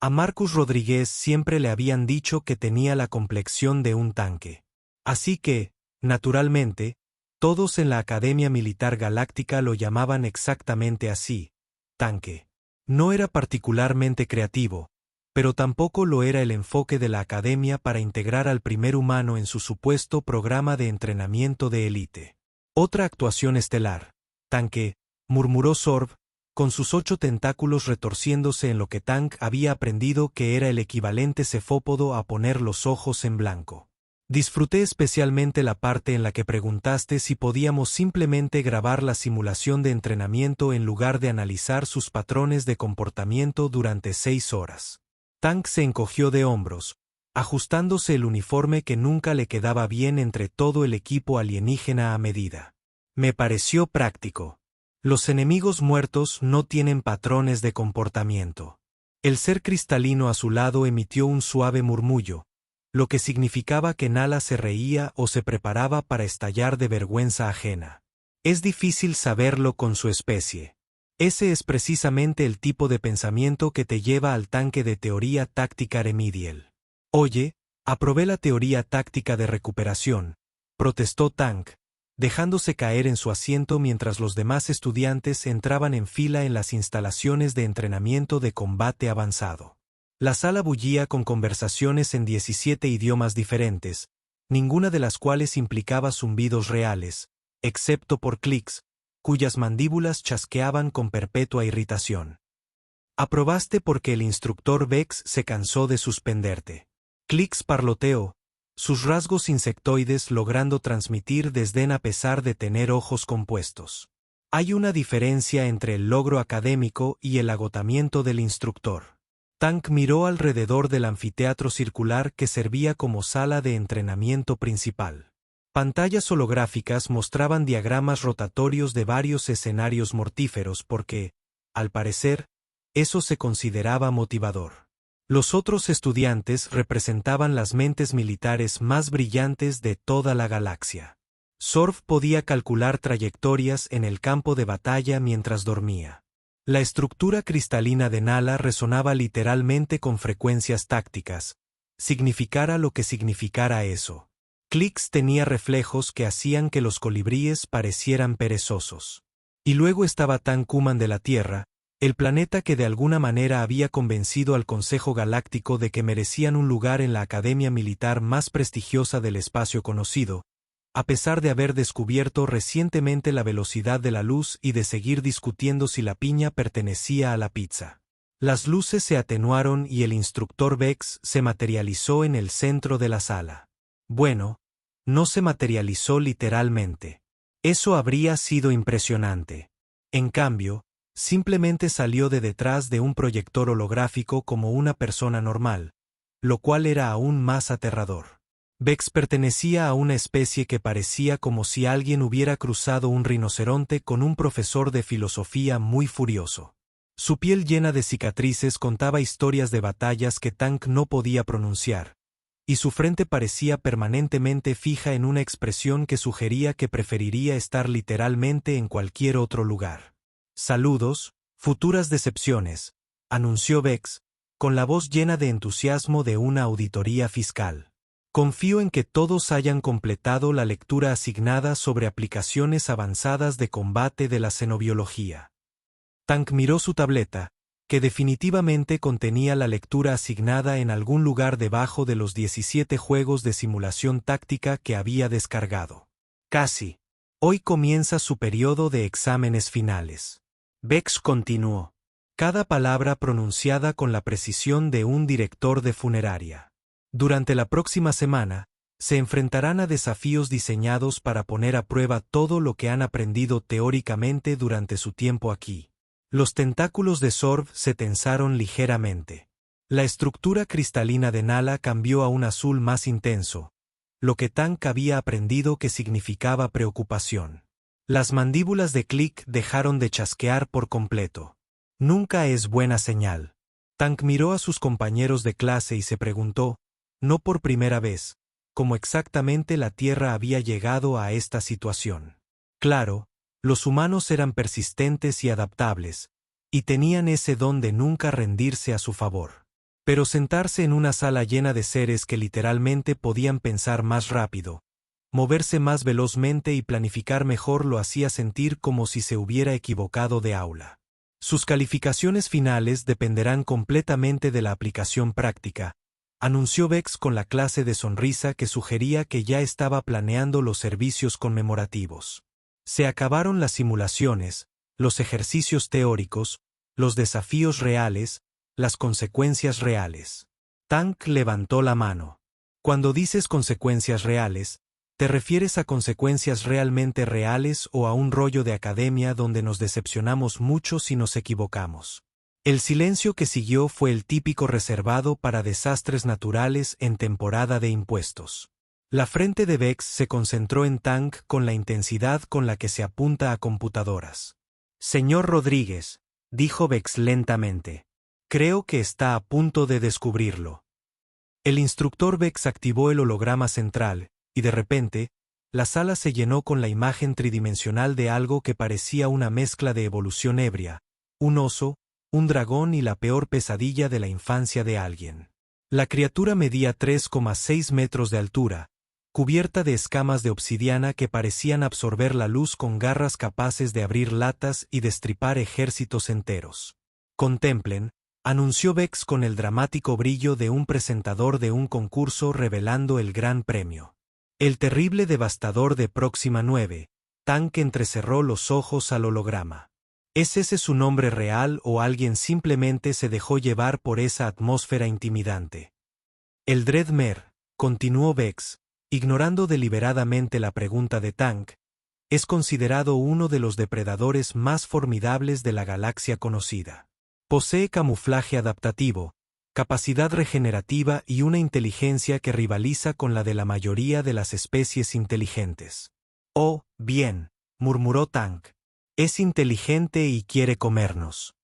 A Marcus Rodríguez siempre le habían dicho que tenía la complexión de un tanque. Así que, naturalmente, todos en la Academia Militar Galáctica lo llamaban exactamente así, tanque. No era particularmente creativo, pero tampoco lo era el enfoque de la Academia para integrar al primer humano en su supuesto programa de entrenamiento de élite. Otra actuación estelar, tanque, murmuró Sorb, con sus 8 tentáculos retorciéndose en lo que Tank había aprendido que era el equivalente cefópodo a poner los ojos en blanco. Disfruté especialmente la parte en la que preguntaste si podíamos simplemente grabar la simulación de entrenamiento en lugar de analizar sus patrones de comportamiento durante 6 horas. Tank se encogió de hombros, ajustándose el uniforme que nunca le quedaba bien entre todo el equipo alienígena a medida. Me pareció práctico. Los enemigos muertos no tienen patrones de comportamiento. El ser cristalino a su lado emitió un suave murmullo, lo que significaba que Nala se reía o se preparaba para estallar de vergüenza ajena. Es difícil saberlo con su especie. Ese es precisamente el tipo de pensamiento que te lleva al tanque de teoría táctica Remedial. Oye, aprobé la teoría táctica de recuperación, protestó Tank, dejándose caer en su asiento mientras los demás estudiantes entraban en fila en las instalaciones de entrenamiento de combate avanzado. La sala bullía con conversaciones en 17 idiomas diferentes, ninguna de las cuales implicaba zumbidos reales, excepto por clics, cuyas mandíbulas chasqueaban con perpetua irritación. Aprobaste porque el instructor Vex se cansó de suspenderte. Clics parloteó, sus rasgos insectoides logrando transmitir desdén a pesar de tener ojos compuestos. Hay una diferencia entre el logro académico y el agotamiento del instructor. Tank miró alrededor del anfiteatro circular que servía como sala de entrenamiento principal. Pantallas holográficas mostraban diagramas rotatorios de varios escenarios mortíferos porque, al parecer, eso se consideraba motivador. Los otros estudiantes representaban las mentes militares más brillantes de toda la galaxia. Sorb podía calcular trayectorias en el campo de batalla mientras dormía. La estructura cristalina de Nala resonaba literalmente con frecuencias tácticas, significara lo que significara eso. Clix tenía reflejos que hacían que los colibríes parecieran perezosos. Y luego estaba Tan Kuman de la Tierra, el planeta que de alguna manera había convencido al Consejo Galáctico de que merecían un lugar en la academia militar más prestigiosa del espacio conocido, a pesar de haber descubierto recientemente la velocidad de la luz y de seguir discutiendo si la piña pertenecía a la pizza. Las luces se atenuaron y el instructor Vex se materializó en el centro de la sala. Bueno, no se materializó literalmente. Eso habría sido impresionante. En cambio, simplemente salió de detrás de un proyector holográfico como una persona normal, lo cual era aún más aterrador. Vex pertenecía a una especie que parecía como si alguien hubiera cruzado un rinoceronte con un profesor de filosofía muy furioso. Su piel llena de cicatrices contaba historias de batallas que Tank no podía pronunciar, y su frente parecía permanentemente fija en una expresión que sugería que preferiría estar literalmente en cualquier otro lugar. Saludos, futuras decepciones, anunció Vex, con la voz llena de entusiasmo de una auditoría fiscal. Confío en que todos hayan completado la lectura asignada sobre aplicaciones avanzadas de combate de la xenobiología. Tank miró su tableta, que definitivamente contenía la lectura asignada en algún lugar debajo de los 17 juegos de simulación táctica que había descargado. Casi. Hoy comienza su periodo de exámenes finales. Vex continuó. Cada palabra pronunciada con la precisión de un director de funeraria. Durante la próxima semana, se enfrentarán a desafíos diseñados para poner a prueba todo lo que han aprendido teóricamente durante su tiempo aquí. Los tentáculos de Sorb se tensaron ligeramente. La estructura cristalina de Nala cambió a un azul más intenso, lo que Tank había aprendido que significaba preocupación. Las mandíbulas de Click dejaron de chasquear por completo. Nunca es buena señal. Tank miró a sus compañeros de clase y se preguntó, no por primera vez, cómo exactamente la Tierra había llegado a esta situación. Claro, los humanos eran persistentes y adaptables, y tenían ese don de nunca rendirse a su favor. Pero sentarse en una sala llena de seres que literalmente podían pensar más rápido, moverse más velozmente y planificar mejor lo hacía sentir como si se hubiera equivocado de aula. Sus calificaciones finales dependerán completamente de la aplicación práctica, anunció Bex con la clase de sonrisa que sugería que ya estaba planeando los servicios conmemorativos. Se acabaron las simulaciones, los ejercicios teóricos, los desafíos reales, las consecuencias reales. Tank levantó la mano. Cuando dices consecuencias reales, ¿te refieres a consecuencias realmente reales o a un rollo de academia donde nos decepcionamos mucho si nos equivocamos? El silencio que siguió fue el típico reservado para desastres naturales en temporada de impuestos. La frente de Bex se concentró en Tank con la intensidad con la que se apunta a computadoras. Señor Rodríguez, dijo Bex lentamente. Creo que está a punto de descubrirlo. El instructor Bex activó el holograma central, y de repente, la sala se llenó con la imagen tridimensional de algo que parecía una mezcla de evolución ebria, un oso, un dragón y la peor pesadilla de la infancia de alguien. La criatura medía 3,6 metros de altura, cubierta de escamas de obsidiana que parecían absorber la luz con garras capaces de abrir latas y destripar ejércitos enteros. Contemplen, anunció Bex con el dramático brillo de un presentador de un concurso revelando el gran premio. El terrible devastador de Próxima 9, Tank entrecerró los ojos al holograma. ¿Es ese su nombre real o alguien simplemente se dejó llevar por esa atmósfera intimidante? El Dreadmere, continuó Bex, ignorando deliberadamente la pregunta de Tank, es considerado uno de los depredadores más formidables de la galaxia conocida. Posee camuflaje adaptativo, capacidad regenerativa y una inteligencia que rivaliza con la de la mayoría de las especies inteligentes. Oh, bien, murmuró Tank. Es inteligente y quiere comernos.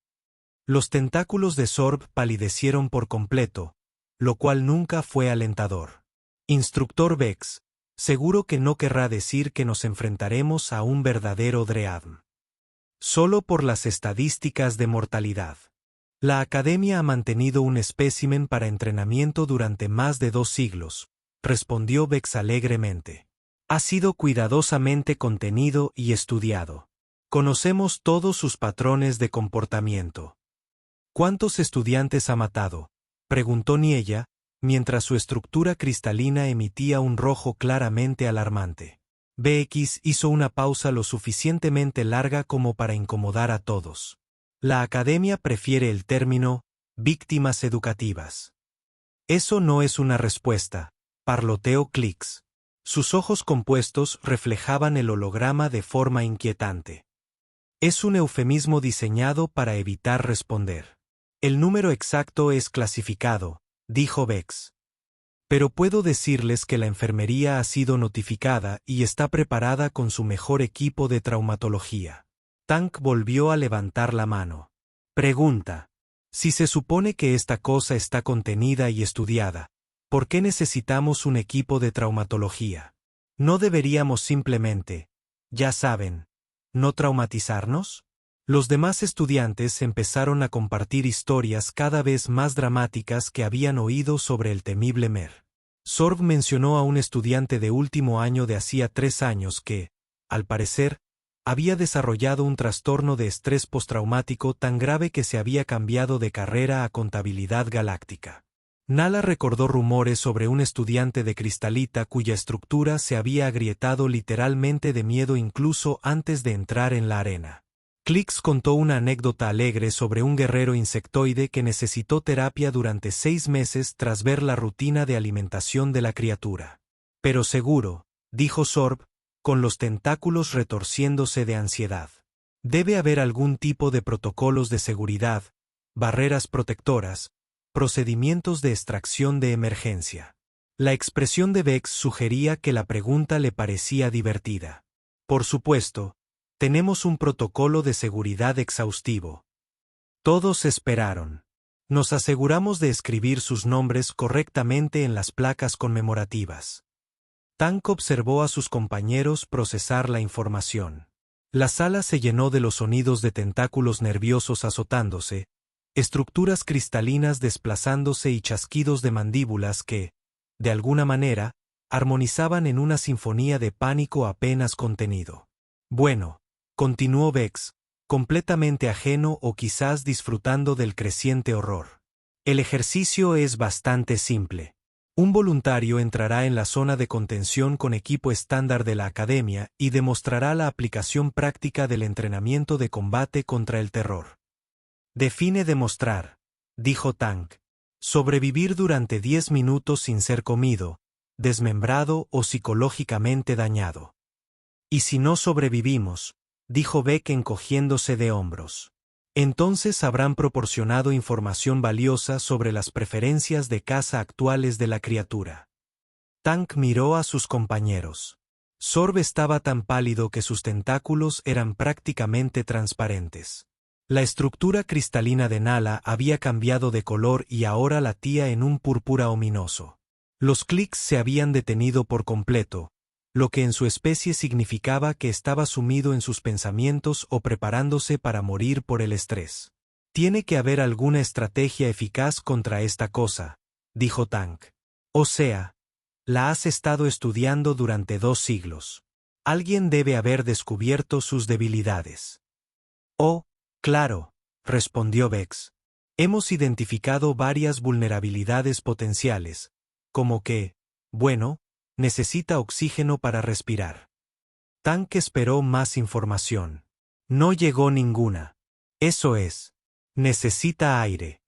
Los tentáculos de Sorb palidecieron por completo, lo cual nunca fue alentador. Instructor Bex, seguro que no querrá decir que nos enfrentaremos a un verdadero Dreadm. Solo por las estadísticas de mortalidad. La Academia ha mantenido un espécimen para entrenamiento durante más de 2 siglos, respondió Bex alegremente. Ha sido cuidadosamente contenido y estudiado. Conocemos todos sus patrones de comportamiento. ¿Cuántos estudiantes ha matado?, preguntó Niella, mientras su estructura cristalina emitía un rojo claramente alarmante. Bex hizo una pausa lo suficientemente larga como para incomodar a todos. La Academia prefiere el término víctimas educativas. Eso no es una respuesta, parloteó Clix. Sus ojos compuestos reflejaban el holograma de forma inquietante. Es un eufemismo diseñado para evitar responder. El número exacto es clasificado, dijo Bex. Pero puedo decirles que la enfermería ha sido notificada y está preparada con su mejor equipo de traumatología. Tank volvió a levantar la mano. Pregunta. Si se supone que esta cosa está contenida y estudiada, ¿por qué necesitamos un equipo de traumatología? ¿No deberíamos simplemente, ya saben, no traumatizarnos? Los demás estudiantes empezaron a compartir historias cada vez más dramáticas que habían oído sobre el temible Mer. Sorb mencionó a un estudiante de último año de hacía 3 años que, al parecer, había desarrollado un trastorno de estrés postraumático tan grave que se había cambiado de carrera a contabilidad galáctica. Nala recordó rumores sobre un estudiante de Cristalita cuya estructura se había agrietado literalmente de miedo incluso antes de entrar en la arena. Clix contó una anécdota alegre sobre un guerrero insectoide que necesitó terapia durante 6 meses tras ver la rutina de alimentación de la criatura. Pero seguro, dijo Sorb, con los tentáculos retorciéndose de ansiedad. Debe haber algún tipo de protocolos de seguridad, barreras protectoras, procedimientos de extracción de emergencia. La expresión de Bex sugería que la pregunta le parecía divertida. Por supuesto, tenemos un protocolo de seguridad exhaustivo. Todos esperaron. Nos aseguramos de escribir sus nombres correctamente en las placas conmemorativas. Tank observó a sus compañeros procesar la información. La sala se llenó de los sonidos de tentáculos nerviosos azotándose, estructuras cristalinas desplazándose y chasquidos de mandíbulas que, de alguna manera, armonizaban en una sinfonía de pánico apenas contenido. Bueno, continuó Vex, completamente ajeno o quizás disfrutando del creciente horror. El ejercicio es bastante simple. Un voluntario entrará en la zona de contención con equipo estándar de la academia y demostrará la aplicación práctica del entrenamiento de combate contra el terror. Define demostrar, dijo Tank. Sobrevivir durante 10 minutos sin ser comido, desmembrado o psicológicamente dañado. Y si no sobrevivimos, dijo Beck encogiéndose de hombros. Entonces habrán proporcionado información valiosa sobre las preferencias de caza actuales de la criatura. Tank miró a sus compañeros. Sorb estaba tan pálido que sus tentáculos eran prácticamente transparentes. La estructura cristalina de Nala había cambiado de color y ahora latía en un púrpura ominoso. Los clics se habían detenido por completo, lo que en su especie significaba que estaba sumido en sus pensamientos o preparándose para morir por el estrés. Tiene que haber alguna estrategia eficaz contra esta cosa, dijo Tank. O sea, la has estado estudiando durante 2 siglos. Alguien debe haber descubierto sus debilidades. Oh, claro, respondió Vex. Hemos identificado varias vulnerabilidades potenciales, como que, bueno, necesita oxígeno para respirar. Tank esperó más información. No llegó ninguna. Eso es. Necesita aire.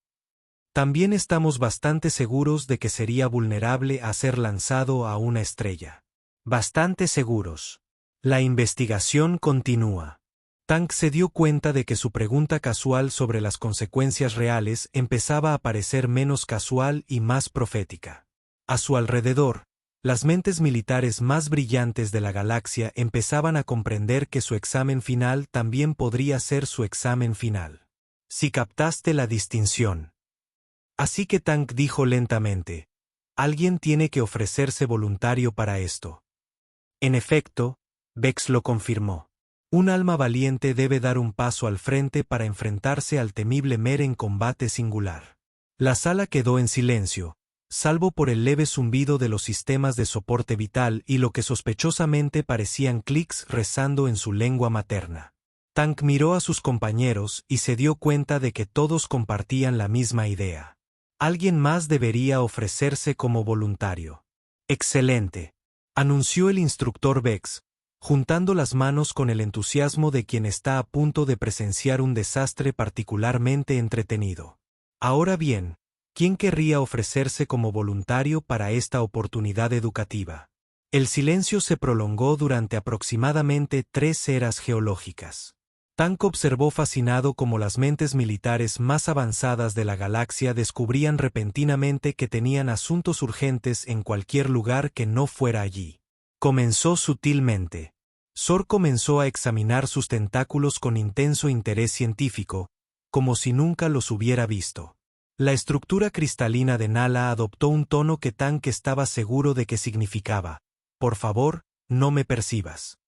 También estamos bastante seguros de que sería vulnerable a ser lanzado a una estrella. Bastante seguros. La investigación continúa. Tank se dio cuenta de que su pregunta casual sobre las consecuencias reales empezaba a parecer menos casual y más profética. A su alrededor, las mentes militares más brillantes de la galaxia empezaban a comprender que su examen final también podría ser su examen final. Si captaste la distinción. Así que Tank dijo lentamente, alguien tiene que ofrecerse voluntario para esto. En efecto, Vex lo confirmó. Un alma valiente debe dar un paso al frente para enfrentarse al temible Mer en combate singular. La sala quedó en silencio, salvo por el leve zumbido de los sistemas de soporte vital y lo que sospechosamente parecían clics rezando en su lengua materna. Tank miró a sus compañeros y se dio cuenta de que todos compartían la misma idea. Alguien más debería ofrecerse como voluntario. Excelente, anunció el instructor Vex, juntando las manos con el entusiasmo de quien está a punto de presenciar un desastre particularmente entretenido. Ahora bien, ¿quién querría ofrecerse como voluntario para esta oportunidad educativa? El silencio se prolongó durante aproximadamente 3 eras geológicas. Tank observó fascinado cómo las mentes militares más avanzadas de la galaxia descubrían repentinamente que tenían asuntos urgentes en cualquier lugar que no fuera allí. Comenzó sutilmente. Sor comenzó a examinar sus tentáculos con intenso interés científico, como si nunca los hubiera visto. La estructura cristalina de Nala adoptó un tono que Tank estaba seguro de que significaba: por favor, no me percibas.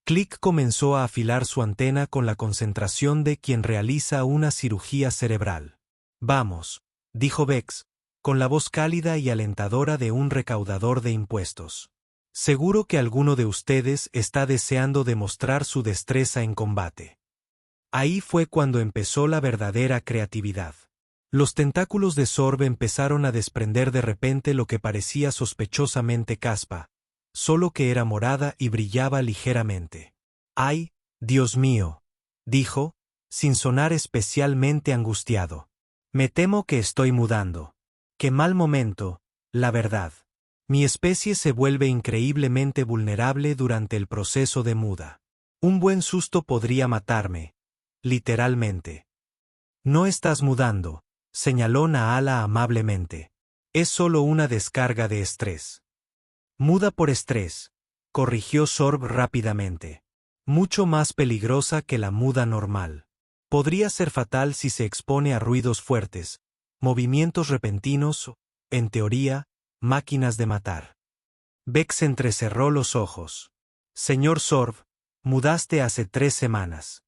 Click comenzó a afilar su antena con la concentración de quien realiza una cirugía cerebral. Vamos, dijo Vex, con la voz cálida y alentadora de un recaudador de impuestos. Seguro que alguno de ustedes está deseando demostrar su destreza en combate. Ahí fue cuando empezó la verdadera creatividad. Los tentáculos de Sorb empezaron a desprender de repente lo que parecía sospechosamente caspa, solo que era morada y brillaba ligeramente. ¡Ay, Dios mío!, dijo, sin sonar especialmente angustiado. Me temo que estoy mudando. ¡Qué mal momento, la verdad! Mi especie se vuelve increíblemente vulnerable durante el proceso de muda. Un buen susto podría matarme, literalmente. No estás mudando, señaló Naala amablemente. Es solo una descarga de estrés. Muda por estrés, corrigió Sorb rápidamente. Mucho más peligrosa que la muda normal. Podría ser fatal si se expone a ruidos fuertes, movimientos repentinos o, en teoría, máquinas de matar. Vex entrecerró los ojos. Señor Sorb, mudaste hace 3 semanas.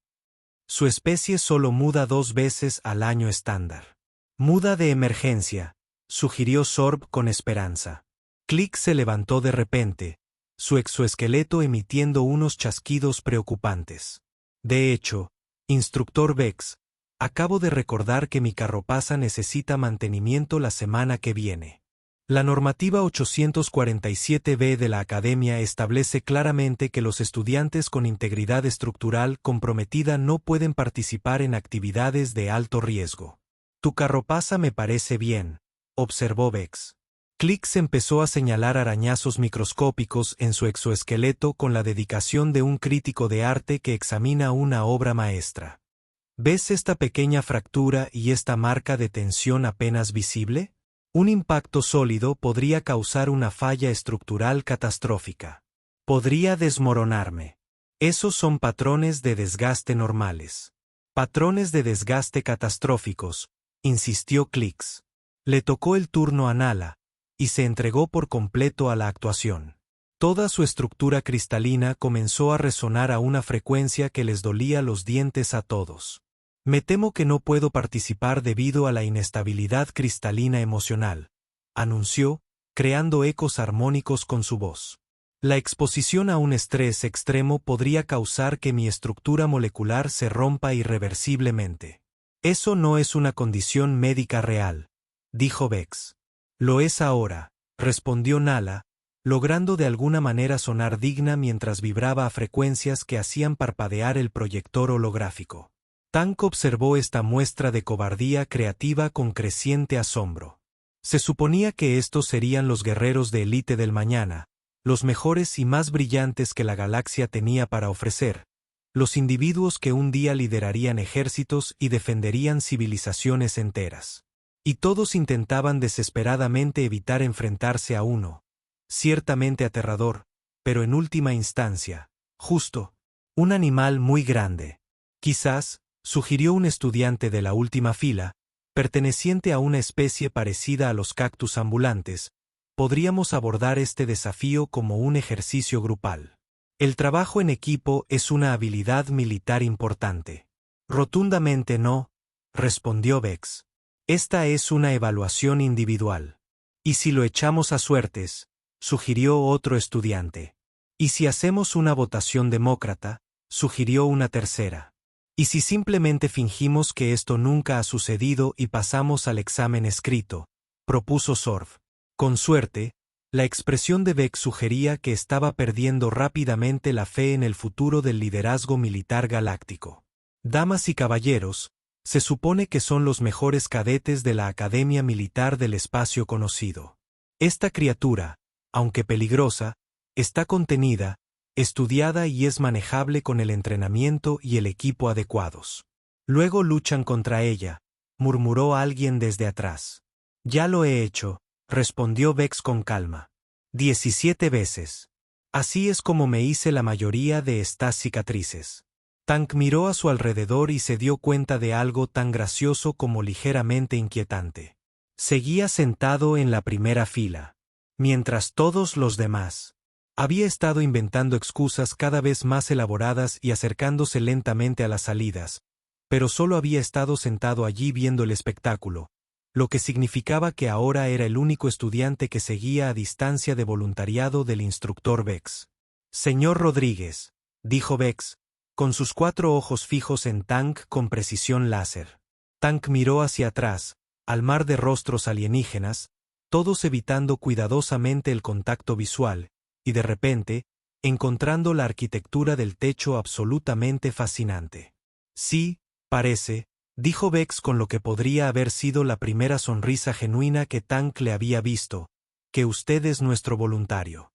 Su especie solo muda 2 veces al año estándar. Muda de emergencia, sugirió Sorb con esperanza. Click se levantó de repente, su exoesqueleto emitiendo unos chasquidos preocupantes. De hecho, instructor Vex, acabo de recordar que mi carropaza necesita mantenimiento la semana que viene. La normativa 847b de la Academia establece claramente que los estudiantes con integridad estructural comprometida no pueden participar en actividades de alto riesgo. Tu carropaza me parece bien, observó Vex. Clix empezó a señalar arañazos microscópicos en su exoesqueleto con la dedicación de un crítico de arte que examina una obra maestra. ¿Ves esta pequeña fractura y esta marca de tensión apenas visible? Un impacto sólido podría causar una falla estructural catastrófica. Podría desmoronarme. Esos son patrones de desgaste normales. Patrones de desgaste catastróficos, insistió Clix. Le tocó el turno a Nala, y se entregó por completo a la actuación. Toda su estructura cristalina comenzó a resonar a una frecuencia que les dolía los dientes a todos. Me temo que no puedo participar debido a la inestabilidad cristalina emocional, anunció, creando ecos armónicos con su voz. La exposición a un estrés extremo podría causar que mi estructura molecular se rompa irreversiblemente. Eso no es una condición médica real, dijo Vex. Lo es ahora, respondió Nala, logrando de alguna manera sonar digna mientras vibraba a frecuencias que hacían parpadear el proyector holográfico. Tank observó esta muestra de cobardía creativa con creciente asombro. Se suponía que estos serían los guerreros de élite del mañana, los mejores y más brillantes que la galaxia tenía para ofrecer, los individuos que un día liderarían ejércitos y defenderían civilizaciones enteras. Y todos intentaban desesperadamente evitar enfrentarse a uno, ciertamente aterrador, pero en última instancia, justo, un animal muy grande. Quizás, sugirió un estudiante de la última fila, perteneciente a una especie parecida a los cactus ambulantes, podríamos abordar este desafío como un ejercicio grupal. El trabajo en equipo es una habilidad militar importante. Rotundamente no, respondió Vex. Esta es una evaluación individual. ¿Y si lo echamos a suertes?, sugirió otro estudiante. ¿Y si hacemos una votación demócrata?, sugirió una tercera. ¿Y si simplemente fingimos que esto nunca ha sucedido y pasamos al examen escrito?, propuso Sorb. Con suerte, la expresión de Vex sugería que estaba perdiendo rápidamente la fe en el futuro del liderazgo militar galáctico. Damas y caballeros, se supone que son los mejores cadetes de la Academia Militar del Espacio conocido. Esta criatura, aunque peligrosa, está contenida, estudiada y es manejable con el entrenamiento y el equipo adecuados. Luego luchan contra ella, murmuró alguien desde atrás. Ya lo he hecho, respondió Vex con calma. 17 veces. Así es como me hice la mayoría de estas cicatrices. Tank miró a su alrededor y se dio cuenta de algo tan gracioso como ligeramente inquietante. Seguía sentado en la primera fila, mientras todos los demás había estado inventando excusas cada vez más elaboradas y acercándose lentamente a las salidas, pero solo había estado sentado allí viendo el espectáculo, lo que significaba que ahora era el único estudiante que seguía a distancia de voluntariado del instructor Vex. Señor Rodríguez, dijo Vex, con sus 4 ojos fijos en Tank con precisión láser. Tank miró hacia atrás, al mar de rostros alienígenas, todos evitando cuidadosamente el contacto visual, y de repente, encontrando la arquitectura del techo absolutamente fascinante. Sí, parece, dijo Vex con lo que podría haber sido la primera sonrisa genuina que Tank le había visto, que usted es nuestro voluntario.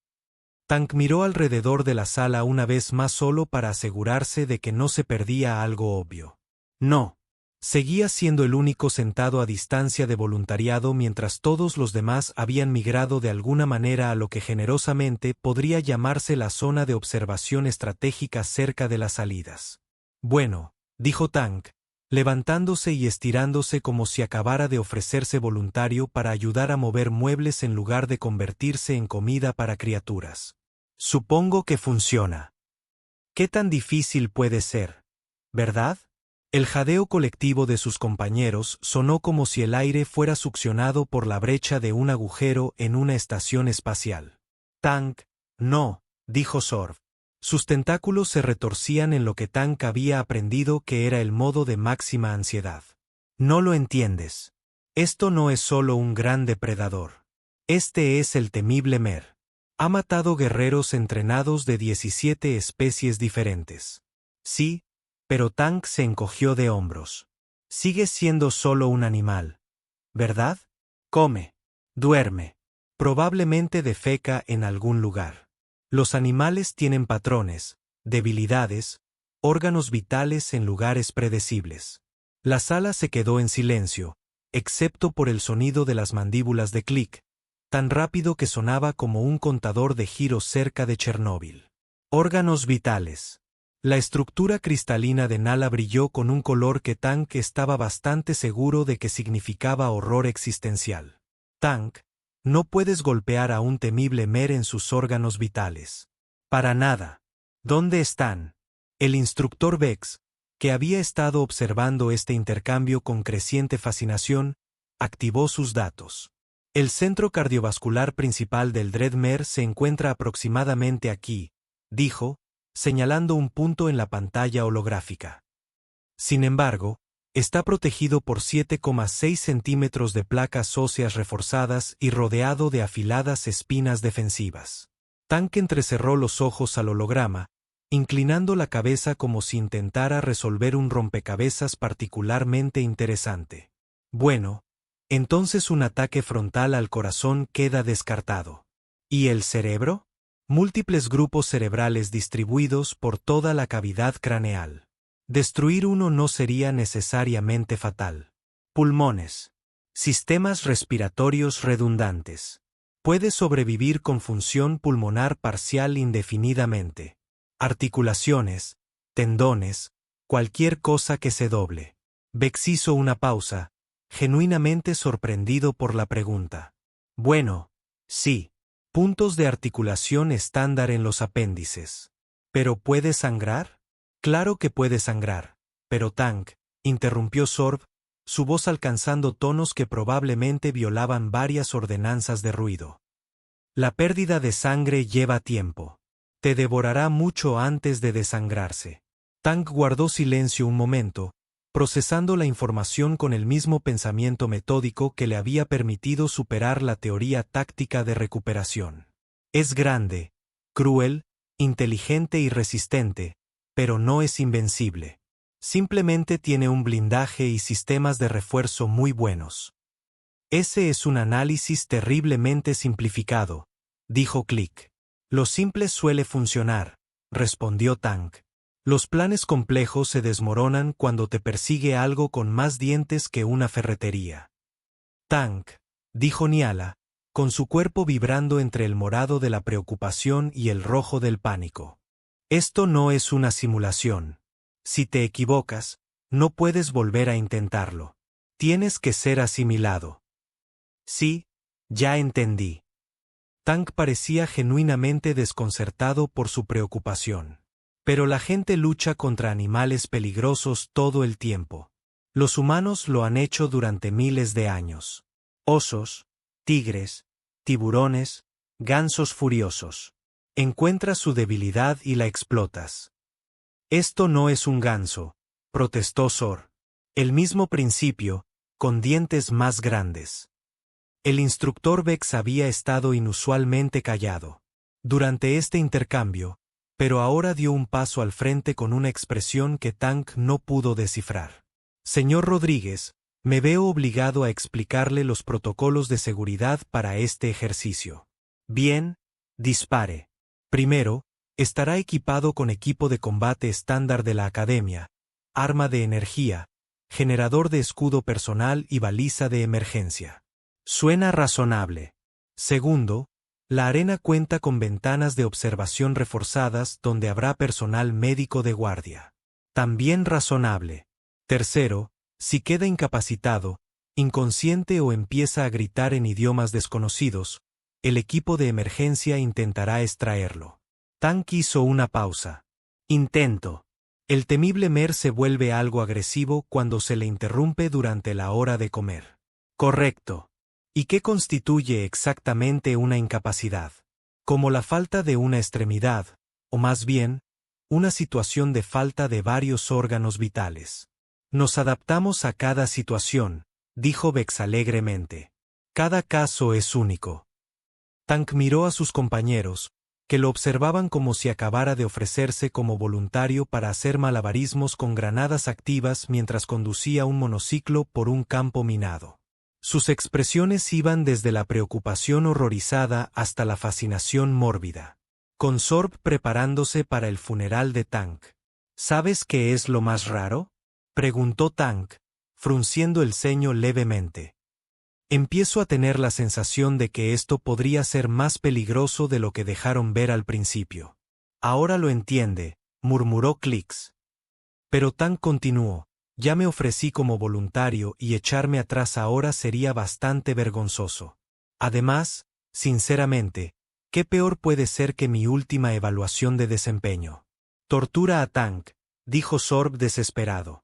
Tank miró alrededor de la sala una vez más solo para asegurarse de que no se perdía algo obvio. No. Seguía siendo el único sentado a distancia de voluntariado mientras todos los demás habían migrado de alguna manera a lo que generosamente podría llamarse la zona de observación estratégica cerca de las salidas. Bueno, dijo Tank, levantándose y estirándose como si acabara de ofrecerse voluntario para ayudar a mover muebles en lugar de convertirse en comida para criaturas. Supongo que funciona. ¿Qué tan difícil puede ser? ¿Verdad? El jadeo colectivo de sus compañeros sonó como si el aire fuera succionado por la brecha de un agujero en una estación espacial. Tank, no, dijo Sorb. Sus tentáculos se retorcían en lo que Tank había aprendido que era el modo de máxima ansiedad. No lo entiendes. Esto no es solo un gran depredador. Este es el temible Mer. Ha matado guerreros entrenados de 17 especies diferentes. Sí, pero Tank se encogió de hombros. Sigue siendo solo un animal, ¿verdad? Come, duerme, probablemente defeca en algún lugar. Los animales tienen patrones, debilidades, órganos vitales en lugares predecibles. La sala se quedó en silencio, excepto por el sonido de las mandíbulas de Click, tan rápido que sonaba como un contador de giros cerca de Chernóbil. Órganos vitales. La estructura cristalina de Nala brilló con un color que Tank estaba bastante seguro de que significaba horror existencial. Tank, no puedes golpear a un temible Mer en sus órganos vitales. Para nada. ¿Dónde están? El instructor Vex, que había estado observando este intercambio con creciente fascinación, activó sus datos. El centro cardiovascular principal del Dreadmere se encuentra aproximadamente aquí, dijo, señalando un punto en la pantalla holográfica. Sin embargo, está protegido por 7,6 centímetros de placas óseas reforzadas y rodeado de afiladas espinas defensivas. Tank entrecerró los ojos al holograma, inclinando la cabeza como si intentara resolver un rompecabezas particularmente interesante. Bueno, entonces un ataque frontal al corazón queda descartado. ¿Y el cerebro? Múltiples grupos cerebrales distribuidos por toda la cavidad craneal. Destruir uno no sería necesariamente fatal. Pulmones. Sistemas respiratorios redundantes. Puede sobrevivir con función pulmonar parcial indefinidamente. Articulaciones, tendones, cualquier cosa que se doble. Vex hizo una pausa, genuinamente sorprendido por la pregunta. Bueno, sí. Puntos de articulación estándar en los apéndices. ¿Pero puede sangrar? Claro que puede sangrar, pero Tank, interrumpió Sorb, su voz alcanzando tonos que probablemente violaban varias ordenanzas de ruido. La pérdida de sangre lleva tiempo. Te devorará mucho antes de desangrarse. Tank guardó silencio un momento, procesando la información con el mismo pensamiento metódico que le había permitido superar la teoría táctica de recuperación. Es grande, cruel, inteligente y resistente, pero no es invencible. Simplemente tiene un blindaje y sistemas de refuerzo muy buenos. Ese es un análisis terriblemente simplificado, dijo Click. Lo simple suele funcionar, respondió Tank. Los planes complejos se desmoronan cuando te persigue algo con más dientes que una ferretería. Tank, dijo Niala, con su cuerpo vibrando entre el morado de la preocupación y el rojo del pánico. Esto no es una simulación. Si te equivocas, no puedes volver a intentarlo. Tienes que ser asimilado. Sí, ya entendí. Tank parecía genuinamente desconcertado por su preocupación. Pero la gente lucha contra animales peligrosos todo el tiempo. Los humanos lo han hecho durante miles de años. Osos, tigres, tiburones, gansos furiosos. Encuentras su debilidad y la explotas. Esto no es un ganso, protestó Sor. El mismo principio, con dientes más grandes. El instructor Vex había estado inusualmente callado durante este intercambio, pero ahora dio un paso al frente con una expresión que Tank no pudo descifrar. Señor Rodríguez, me veo obligado a explicarle los protocolos de seguridad para este ejercicio. Bien, dispare. Primero, estará equipado con equipo de combate estándar de la Academia, arma de energía, generador de escudo personal y baliza de emergencia. Suena razonable. Segundo, la arena cuenta con ventanas de observación reforzadas donde habrá personal médico de guardia. También razonable. Tercero, si queda incapacitado, inconsciente o empieza a gritar en idiomas desconocidos, el equipo de emergencia intentará extraerlo. Tank hizo una pausa. Intento. El temible Mer se vuelve algo agresivo cuando se le interrumpe durante la hora de comer. Correcto. ¿Y qué constituye exactamente una incapacidad? Como la falta de una extremidad, o más bien, una situación de falta de varios órganos vitales. Nos adaptamos a cada situación, dijo Vex alegremente. Cada caso es único. Tank miró a sus compañeros, que lo observaban como si acabara de ofrecerse como voluntario para hacer malabarismos con granadas activas mientras conducía un monociclo por un campo minado. Sus expresiones iban desde la preocupación horrorizada hasta la fascinación mórbida. Con Sorb preparándose para el funeral de Tank. ¿Sabes qué es lo más raro?, preguntó Tank, frunciendo el ceño levemente. Empiezo a tener la sensación de que esto podría ser más peligroso de lo que dejaron ver al principio. Ahora lo entiende, murmuró Klix. Pero Tank continuó, ya me ofrecí como voluntario y echarme atrás ahora sería bastante vergonzoso. Además, sinceramente, ¿qué peor puede ser que mi última evaluación de desempeño? Tortura a Tank, dijo Sorb desesperado.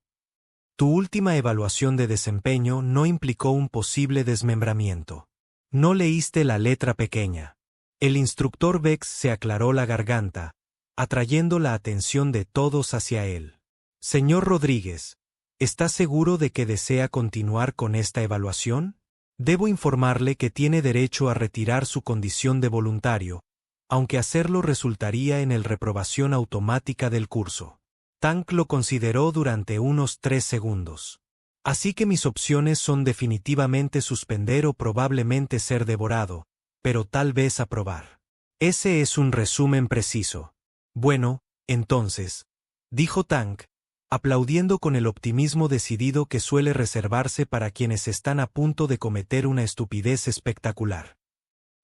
Tu última evaluación de desempeño no implicó un posible desmembramiento. No leíste la letra pequeña. El instructor Vex se aclaró la garganta, atrayendo la atención de todos hacia él. Señor Rodríguez, ¿está seguro de que desea continuar con esta evaluación? Debo informarle que tiene derecho a retirar su condición de voluntario, aunque hacerlo resultaría en el reprobación automática del curso. Tank lo consideró durante unos 3 segundos. Así que mis opciones son definitivamente suspender o probablemente ser devorado, pero tal vez aprobar. Ese es un resumen preciso. Bueno, entonces, dijo Tank, aplaudiendo con el optimismo decidido que suele reservarse para quienes están a punto de cometer una estupidez espectacular.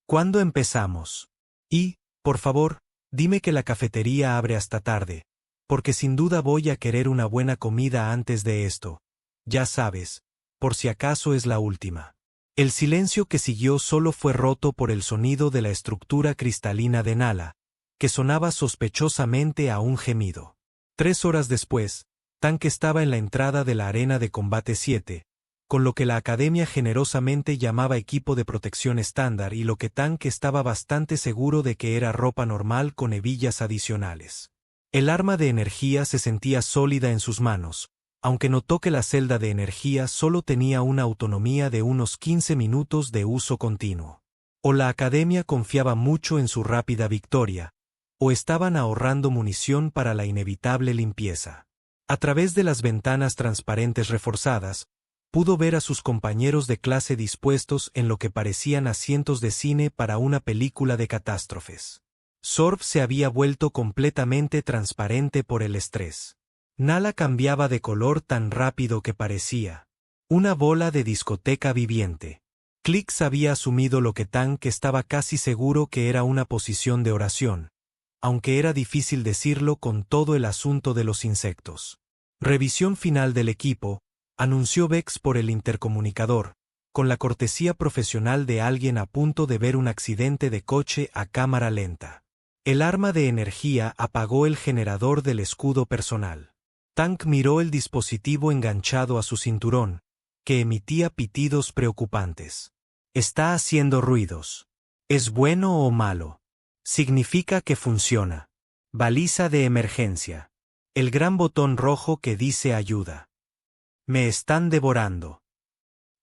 ¿Cuándo empezamos? Y, por favor, dime que la cafetería abre hasta tarde, porque sin duda voy a querer una buena comida antes de esto. Ya sabes, por si acaso es la última. El silencio que siguió solo fue roto por el sonido de la estructura cristalina de Nala, que sonaba sospechosamente a un gemido. 3 horas después, Tank estaba en la entrada de la arena de combate 7, con lo que la academia generosamente llamaba equipo de protección estándar y lo que Tank estaba bastante seguro de que era ropa normal con hebillas adicionales. El arma de energía se sentía sólida en sus manos, aunque notó que la celda de energía solo tenía una autonomía de unos 15 minutos de uso continuo. O la academia confiaba mucho en su rápida victoria, o estaban ahorrando munición para la inevitable limpieza. A través de las ventanas transparentes reforzadas, pudo ver a sus compañeros de clase dispuestos en lo que parecían asientos de cine para una película de catástrofes. Sorb se había vuelto completamente transparente por el estrés. Nala cambiaba de color tan rápido que parecía una bola de discoteca viviente. Klix había asumido lo que Tank estaba casi seguro que era una posición de oración, aunque era difícil decirlo con todo el asunto de los insectos. Revisión final del equipo, anunció Vex por el intercomunicador, con la cortesía profesional de alguien a punto de ver un accidente de coche a cámara lenta. El arma de energía apagó el generador del escudo personal. Tank miró el dispositivo enganchado a su cinturón, que emitía pitidos preocupantes. Está haciendo ruidos. ¿Es bueno o malo? Significa que funciona. Baliza de emergencia. El gran botón rojo que dice ayuda. Me están devorando.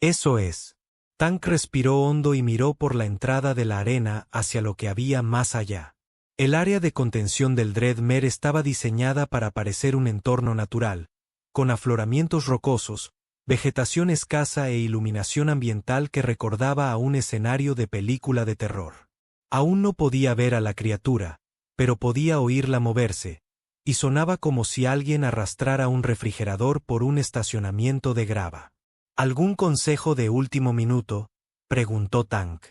Eso es. Tank respiró hondo y miró por la entrada de la arena hacia lo que había más allá. El área de contención del Dreadmere estaba diseñada para parecer un entorno natural, con afloramientos rocosos, vegetación escasa e iluminación ambiental que recordaba a un escenario de película de terror. Aún no podía ver a la criatura, pero podía oírla moverse, y sonaba como si alguien arrastrara un refrigerador por un estacionamiento de grava. ¿Algún consejo de último minuto?, preguntó Tank.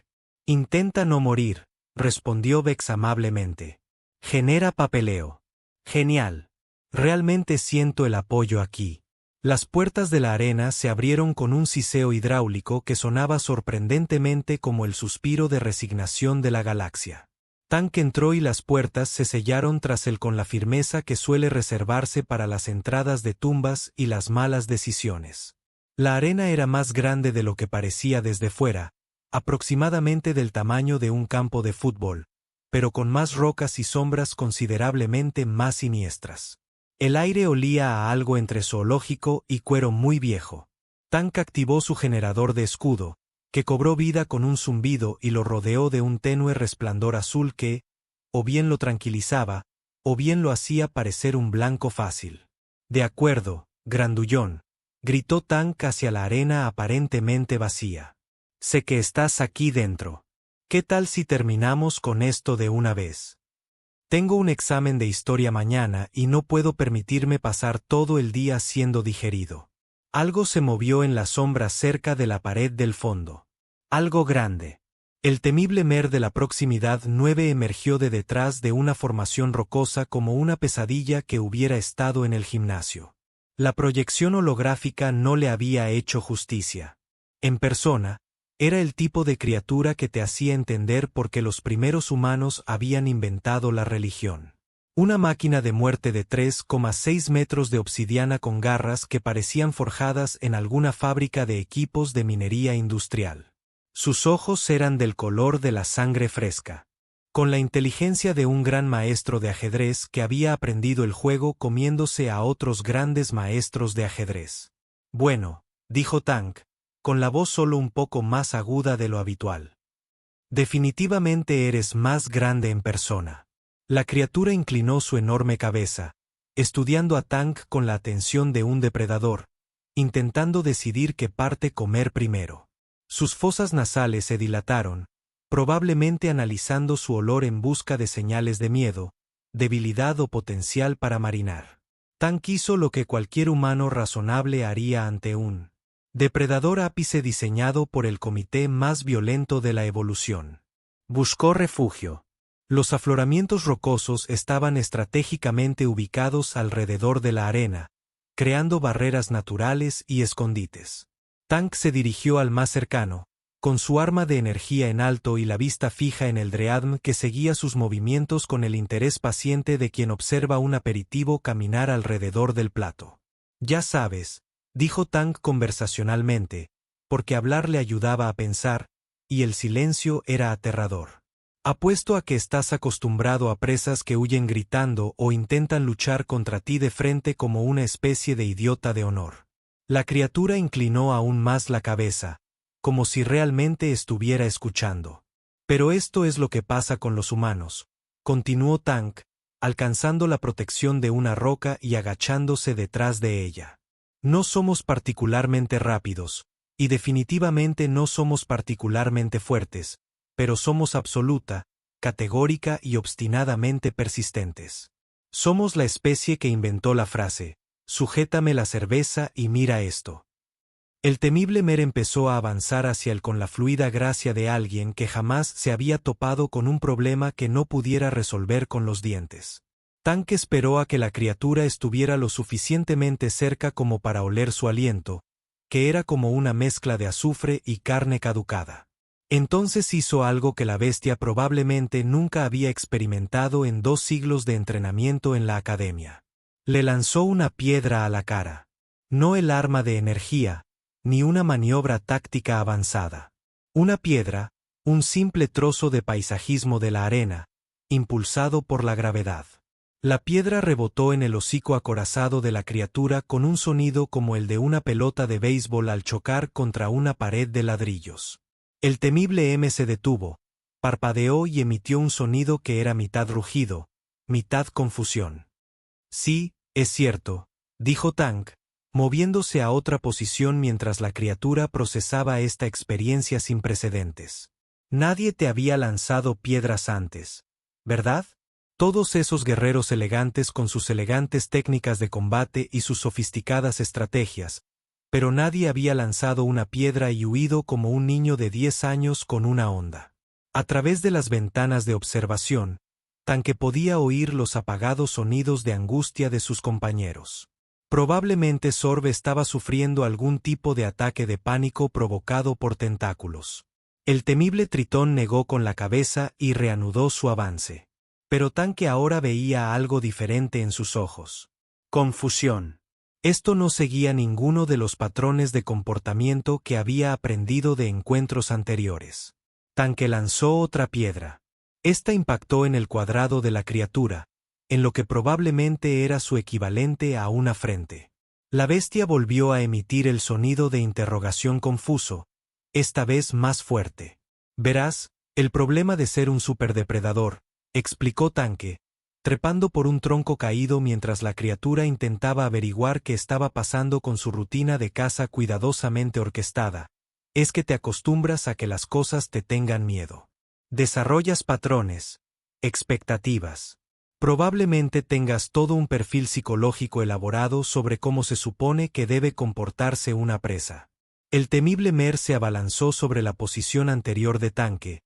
Intenta no morir, respondió Vex amablemente. Genera papeleo. Genial. Realmente siento el apoyo aquí. Las puertas de la arena se abrieron con un siseo hidráulico que sonaba sorprendentemente como el suspiro de resignación de la galaxia. Tank entró y las puertas se sellaron tras él con la firmeza que suele reservarse para las entradas de tumbas y las malas decisiones. La arena era más grande de lo que parecía desde fuera, aproximadamente del tamaño de un campo de fútbol, pero con más rocas y sombras considerablemente más siniestras. El aire olía a algo entre zoológico y cuero muy viejo. Tank activó su generador de escudo, que cobró vida con un zumbido y lo rodeó de un tenue resplandor azul que, o bien lo tranquilizaba, o bien lo hacía parecer un blanco fácil. De acuerdo, grandullón, gritó Tank hacia la arena aparentemente vacía. Sé que estás aquí dentro. ¿Qué tal si terminamos con esto de una vez? Tengo un examen de historia mañana y no puedo permitirme pasar todo el día siendo digerido. Algo se movió en la sombra cerca de la pared del fondo. Algo grande. El temible Mer de la proximidad 9 emergió de detrás de una formación rocosa como una pesadilla que hubiera estado en el gimnasio. La proyección holográfica no le había hecho justicia. En persona, era el tipo de criatura que te hacía entender por qué los primeros humanos habían inventado la religión. Una máquina de muerte de 3,6 metros de obsidiana con garras que parecían forjadas en alguna fábrica de equipos de minería industrial. Sus ojos eran del color de la sangre fresca. Con la inteligencia de un gran maestro de ajedrez que había aprendido el juego comiéndose a otros grandes maestros de ajedrez. Bueno, dijo Tank, con la voz solo un poco más aguda de lo habitual. Definitivamente eres más grande en persona. La criatura inclinó su enorme cabeza, estudiando a Tank con la atención de un depredador, intentando decidir qué parte comer primero. Sus fosas nasales se dilataron, probablemente analizando su olor en busca de señales de miedo, debilidad o potencial para marinar. Tank hizo lo que cualquier humano razonable haría ante un depredador ápice diseñado por el comité más violento de la evolución. Buscó refugio. Los afloramientos rocosos estaban estratégicamente ubicados alrededor de la arena, creando barreras naturales y escondites. Tank se dirigió al más cercano, con su arma de energía en alto y la vista fija en el Dreadm que seguía sus movimientos con el interés paciente de quien observa un aperitivo caminar alrededor del plato. Ya sabes, dijo Tank conversacionalmente, porque hablar le ayudaba a pensar, y el silencio era aterrador. Apuesto a que estás acostumbrado a presas que huyen gritando o intentan luchar contra ti de frente como una especie de idiota de honor. La criatura inclinó aún más la cabeza, como si realmente estuviera escuchando. Pero esto es lo que pasa con los humanos, continuó Tank, alcanzando la protección de una roca y agachándose detrás de ella. No somos particularmente rápidos, y definitivamente no somos particularmente fuertes, pero somos absoluta, categórica y obstinadamente persistentes. Somos la especie que inventó la frase, sujétame la cerveza y mira esto. El temible Mer empezó a avanzar hacia él con la fluida gracia de alguien que jamás se había topado con un problema que no pudiera resolver con los dientes. Tank esperó a que la criatura estuviera lo suficientemente cerca como para oler su aliento, que era como una mezcla de azufre y carne caducada. Entonces hizo algo que la bestia probablemente nunca había experimentado en 2 siglos de entrenamiento en la academia. Le lanzó una piedra a la cara. No el arma de energía, ni una maniobra táctica avanzada. Una piedra, un simple trozo de paisajismo de la arena, impulsado por la gravedad. La piedra rebotó en el hocico acorazado de la criatura con un sonido como el de una pelota de béisbol al chocar contra una pared de ladrillos. El temible M se detuvo, parpadeó y emitió un sonido que era mitad rugido, mitad confusión. Sí, es cierto, dijo Tank, moviéndose a otra posición mientras la criatura procesaba esta experiencia sin precedentes. Nadie te había lanzado piedras antes, ¿verdad? Todos esos guerreros elegantes con sus elegantes técnicas de combate y sus sofisticadas estrategias, pero nadie había lanzado una piedra y huido como un niño de 10 años con una onda. A través de las ventanas de observación, Tank podía oír los apagados sonidos de angustia de sus compañeros. Probablemente Sorb estaba sufriendo algún tipo de ataque de pánico provocado por tentáculos. El temible Tritón negó con la cabeza y reanudó su avance. Pero Tanque ahora veía algo diferente en sus ojos. Confusión. Esto no seguía ninguno de los patrones de comportamiento que había aprendido de encuentros anteriores. Tanque lanzó otra piedra. Esta impactó en el cuadrado de la criatura, en lo que probablemente era su equivalente a una frente. La bestia volvió a emitir el sonido de interrogación confuso, esta vez más fuerte. Verás, el problema de ser un superdepredador, explicó Tanque, trepando por un tronco caído mientras la criatura intentaba averiguar qué estaba pasando con su rutina de caza cuidadosamente orquestada, es que te acostumbras a que las cosas te tengan miedo. Desarrollas patrones, expectativas. Probablemente tengas todo un perfil psicológico elaborado sobre cómo se supone que debe comportarse una presa. El temible Mer se abalanzó sobre la posición anterior de Tanque,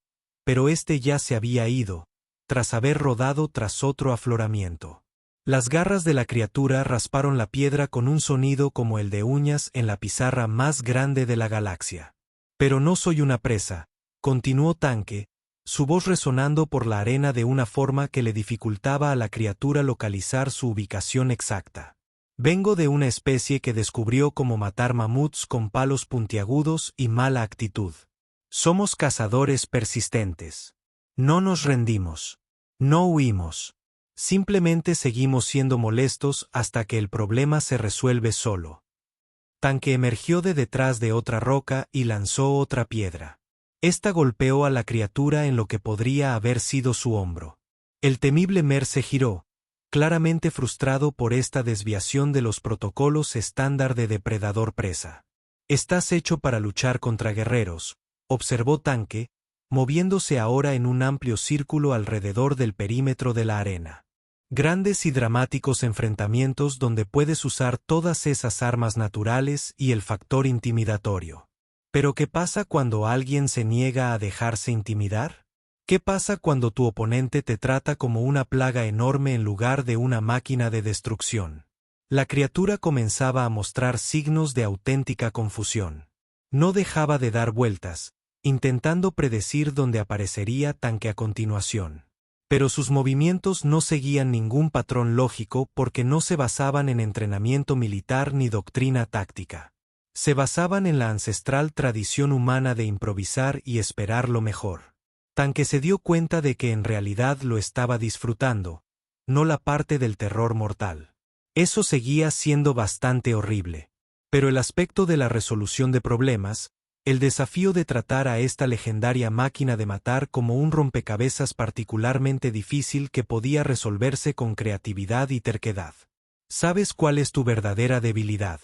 pero este ya se había ido, tras haber rodado tras otro afloramiento. Las garras de la criatura rasparon la piedra con un sonido como el de uñas en la pizarra más grande de la galaxia. Pero no soy una presa, continuó Tanque, su voz resonando por la arena de una forma que le dificultaba a la criatura localizar su ubicación exacta. Vengo de una especie que descubrió cómo matar mamuts con palos puntiagudos y mala actitud. Somos cazadores persistentes. No nos rendimos. No huimos. Simplemente seguimos siendo molestos hasta que el problema se resuelve solo. Tanque emergió de detrás de otra roca y lanzó otra piedra. Esta golpeó a la criatura en lo que podría haber sido su hombro. El temible Mer se giró, claramente frustrado por esta desviación de los protocolos estándar de depredador-presa. Estás hecho para luchar contra guerreros, observó Tanque, moviéndose ahora en un amplio círculo alrededor del perímetro de la arena. Grandes y dramáticos enfrentamientos donde puedes usar todas esas armas naturales y el factor intimidatorio. ¿Pero qué pasa cuando alguien se niega a dejarse intimidar? ¿Qué pasa cuando tu oponente te trata como una plaga enorme en lugar de una máquina de destrucción? La criatura comenzaba a mostrar signos de auténtica confusión. No dejaba de dar vueltas, intentando predecir dónde aparecería Tanque a continuación. Pero sus movimientos no seguían ningún patrón lógico porque no se basaban en entrenamiento militar ni doctrina táctica. Se basaban en la ancestral tradición humana de improvisar y esperar lo mejor. Tanque se dio cuenta de que en realidad lo estaba disfrutando, no la parte del terror mortal. Eso seguía siendo bastante horrible. Pero el aspecto de la resolución de problemas, el desafío de tratar a esta legendaria máquina de matar como un rompecabezas particularmente difícil que podía resolverse con creatividad y terquedad. ¿Sabes cuál es tu verdadera debilidad?,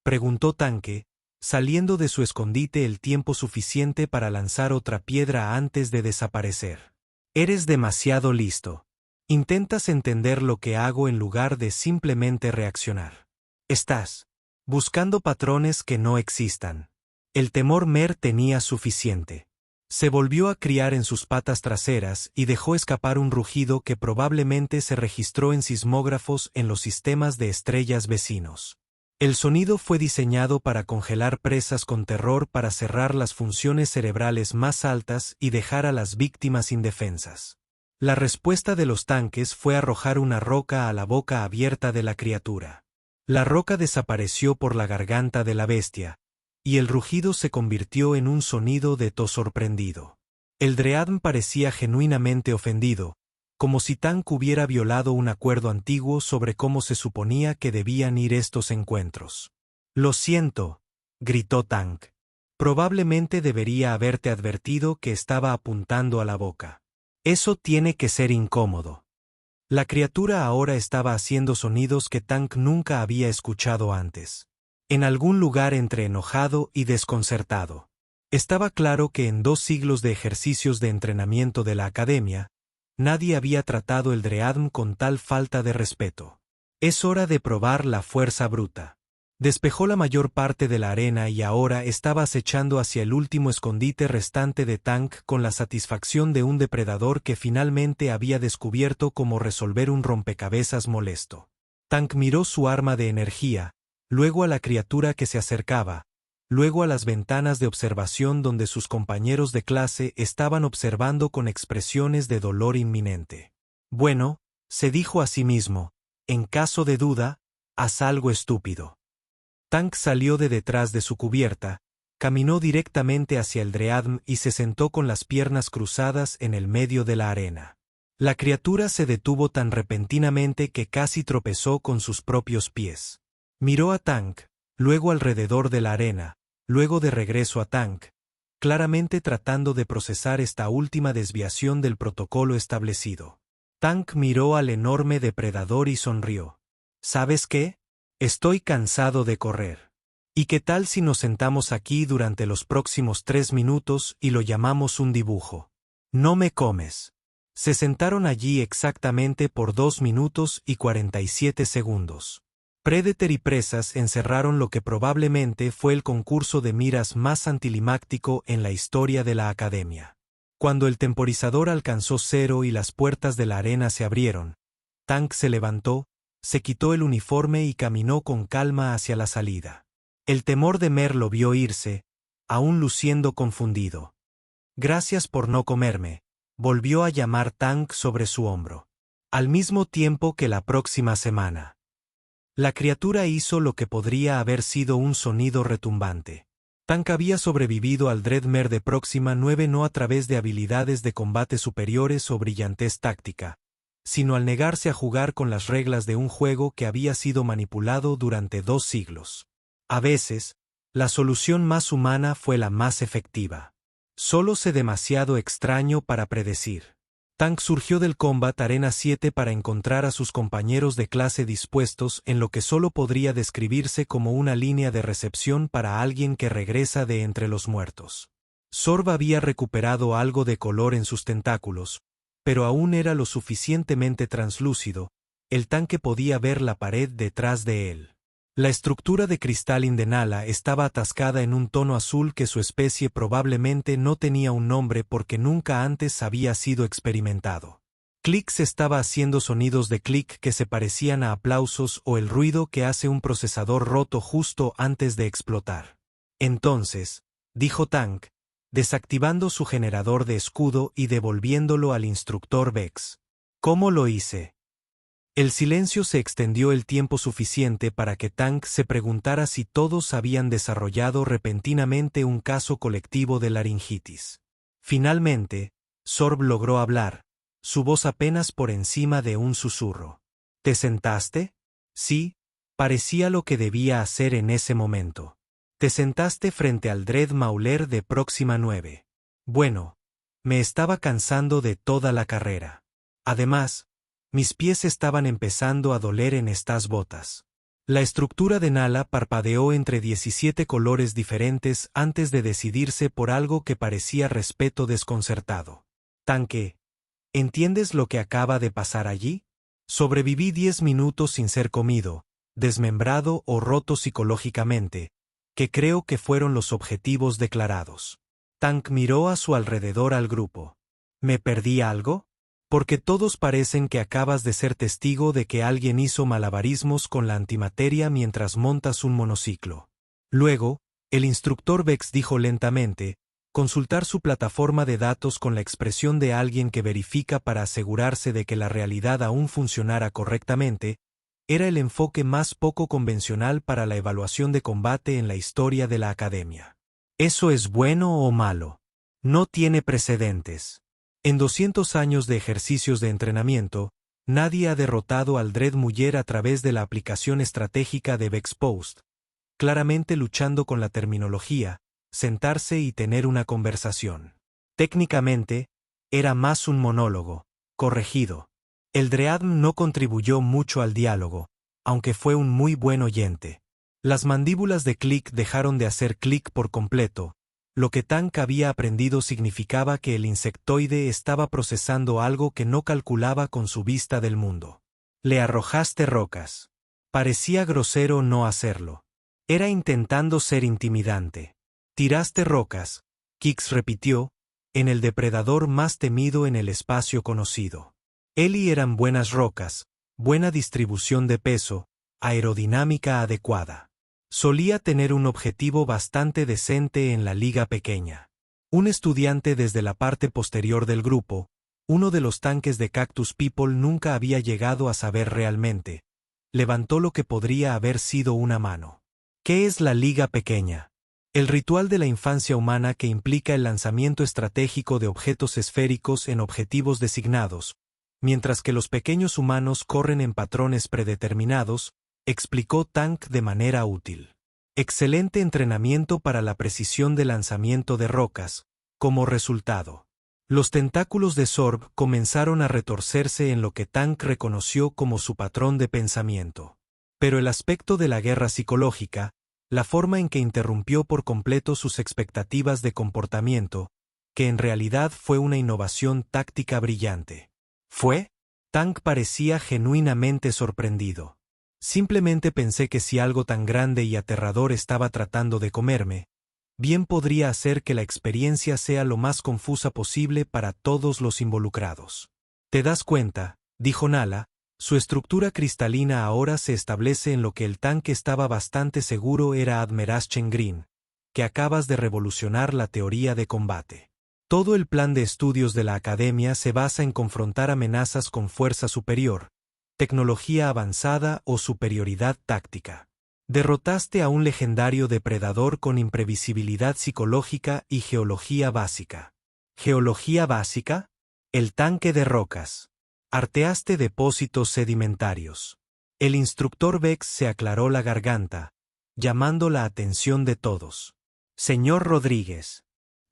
preguntó Tanque, saliendo de su escondite el tiempo suficiente para lanzar otra piedra antes de desaparecer. Eres demasiado listo. Intentas entender lo que hago en lugar de simplemente reaccionar. Estás buscando patrones que no existan. El temor Mer tenía suficiente. Se volvió a criar en sus patas traseras y dejó escapar un rugido que probablemente se registró en sismógrafos en los sistemas de estrellas vecinos. El sonido fue diseñado para congelar presas con terror para cerrar las funciones cerebrales más altas y dejar a las víctimas indefensas. La respuesta de los tanques fue arrojar una roca a la boca abierta de la criatura. La roca desapareció por la garganta de la bestia, y el rugido se convirtió en un sonido de tos sorprendido. El Dreadm parecía genuinamente ofendido, como si Tank hubiera violado un acuerdo antiguo sobre cómo se suponía que debían ir estos encuentros. «Lo siento», gritó Tank. «Probablemente debería haberte advertido que estaba apuntando a la boca. Eso tiene que ser incómodo». La criatura ahora estaba haciendo sonidos que Tank nunca había escuchado antes. En algún lugar entre enojado y desconcertado. Estaba claro que en 2 siglos de ejercicios de entrenamiento de la academia, nadie había tratado el Dreadm con tal falta de respeto. Es hora de probar la fuerza bruta. Despejó la mayor parte de la arena y ahora estaba acechando hacia el último escondite restante de Tank con la satisfacción de un depredador que finalmente había descubierto cómo resolver un rompecabezas molesto. Tank miró su arma de energía, luego a la criatura que se acercaba, luego a las ventanas de observación donde sus compañeros de clase estaban observando con expresiones de dolor inminente. Bueno, se dijo a sí mismo, en caso de duda, haz algo estúpido. Tank salió de detrás de su cubierta, caminó directamente hacia el Dreadm y se sentó con las piernas cruzadas en el medio de la arena. La criatura se detuvo tan repentinamente que casi tropezó con sus propios pies. Miró a Tank, luego alrededor de la arena, luego de regreso a Tank, claramente tratando de procesar esta última desviación del protocolo establecido. Tank miró al enorme depredador y sonrió. ¿Sabes qué? Estoy cansado de correr. ¿Y qué tal si nos sentamos aquí durante los próximos 3 minutos y lo llamamos un dibujo? No me comes. Se sentaron allí exactamente por 2 minutos y 47 segundos. Predator y presas encerraron lo que probablemente fue el concurso de miras más anticlimáctico en la historia de la academia. Cuando el temporizador alcanzó 0 y las puertas de la arena se abrieron, Tank se levantó, se quitó el uniforme y caminó con calma hacia la salida. El temor de Mer lo vio irse, aún luciendo confundido. Gracias por no comerme, volvió a llamar Tank sobre su hombro. Al mismo tiempo que la próxima semana. La criatura hizo lo que podría haber sido un sonido retumbante. Tank había sobrevivido al Dreadmer de Próxima 9 no a través de habilidades de combate superiores o brillantez táctica, sino al negarse a jugar con las reglas de un juego que había sido manipulado durante 2 siglos. A veces, la solución más humana fue la más efectiva. Solo sé demasiado extraño para predecir. Tank surgió del Combat Arena 7 para encontrar a sus compañeros de clase dispuestos en lo que solo podría describirse como una línea de recepción para alguien que regresa de entre los muertos. Sorb había recuperado algo de color en sus tentáculos, pero aún era lo suficientemente translúcido, el tanque podía ver la pared detrás de él. La estructura de cristal Indenala estaba atascada en un tono azul que su especie probablemente no tenía un nombre porque nunca antes había sido experimentado. Clix estaba haciendo sonidos de clic que se parecían a aplausos o el ruido que hace un procesador roto justo antes de explotar. Entonces, dijo Tank, desactivando su generador de escudo y devolviéndolo al instructor Vex. ¿Cómo lo hice? El silencio se extendió el tiempo suficiente para que Tank se preguntara si todos habían desarrollado repentinamente un caso colectivo de laringitis. Finalmente, Sorb logró hablar, su voz apenas por encima de un susurro. ¿Te sentaste? Sí, parecía lo que debía hacer en ese momento. Te sentaste frente al Dread Mauler de Próxima 9. Bueno, me estaba cansando de toda la carrera. Además, mis pies estaban empezando a doler en estas botas. La estructura de Nala parpadeó entre 17 colores diferentes antes de decidirse por algo que parecía respeto desconcertado. Tanque, ¿entiendes lo que acaba de pasar allí? Sobreviví 10 minutos sin ser comido, desmembrado o roto psicológicamente, que creo que fueron los objetivos declarados. Tank miró a su alrededor al grupo. ¿Me perdí algo? Porque todos parecen que acabas de ser testigo de que alguien hizo malabarismos con la antimateria mientras montas un monociclo. Luego, el instructor Vex dijo lentamente, consultar su plataforma de datos con la expresión de alguien que verifica para asegurarse de que la realidad aún funcionara correctamente, era el enfoque más poco convencional para la evaluación de combate en la historia de la academia. ¿Eso es bueno o malo? No tiene precedentes. En 200 años de ejercicios de entrenamiento, nadie ha derrotado al Dread Muller a través de la aplicación estratégica de Vexpost, claramente luchando con la terminología, sentarse y tener una conversación. Técnicamente, era más un monólogo, corregido. El Dreadm no contribuyó mucho al diálogo, aunque fue un muy buen oyente. Las mandíbulas de Click dejaron de hacer clic por completo. Lo que Tank había aprendido significaba que el insectoide estaba procesando algo que no calculaba con su vista del mundo. Le arrojaste rocas. Parecía grosero no hacerlo. Era intentando ser intimidante. Tiraste rocas, Kix repitió, en el depredador más temido en el espacio conocido. Eli eran buenas rocas, buena distribución de peso, aerodinámica adecuada. Solía tener un objetivo bastante decente en la liga pequeña. Un estudiante desde la parte posterior del grupo, uno de los tanques de Cactus People nunca había llegado a saber realmente. Levantó lo que podría haber sido una mano. ¿Qué es la liga pequeña? El ritual de la infancia humana que implica el lanzamiento estratégico de objetos esféricos en objetivos designados, mientras que los pequeños humanos corren en patrones predeterminados, explicó Tank de manera útil. Excelente entrenamiento para la precisión de lanzamiento de rocas. Como resultado, los tentáculos de Sorb comenzaron a retorcerse en lo que Tank reconoció como su patrón de pensamiento. Pero el aspecto de la guerra psicológica, la forma en que interrumpió por completo sus expectativas de comportamiento, que en realidad fue una innovación táctica brillante. ¿Fue? Tank parecía genuinamente sorprendido. Simplemente pensé que si algo tan grande y aterrador estaba tratando de comerme, bien podría hacer que la experiencia sea lo más confusa posible para todos los involucrados. ¿Te das cuenta?, dijo Nala, su estructura cristalina ahora se establece en lo que el tanque estaba bastante seguro era Admiraschen Green, que acabas de revolucionar la teoría de combate. Todo el plan de estudios de la Academia se basa en confrontar amenazas con fuerza superior, tecnología avanzada o superioridad táctica. Derrotaste a un legendario depredador con imprevisibilidad psicológica y geología básica. ¿Geología básica? El tanque de rocas. Arteaste depósitos sedimentarios. El instructor Vex se aclaró la garganta, llamando la atención de todos. Señor Rodríguez.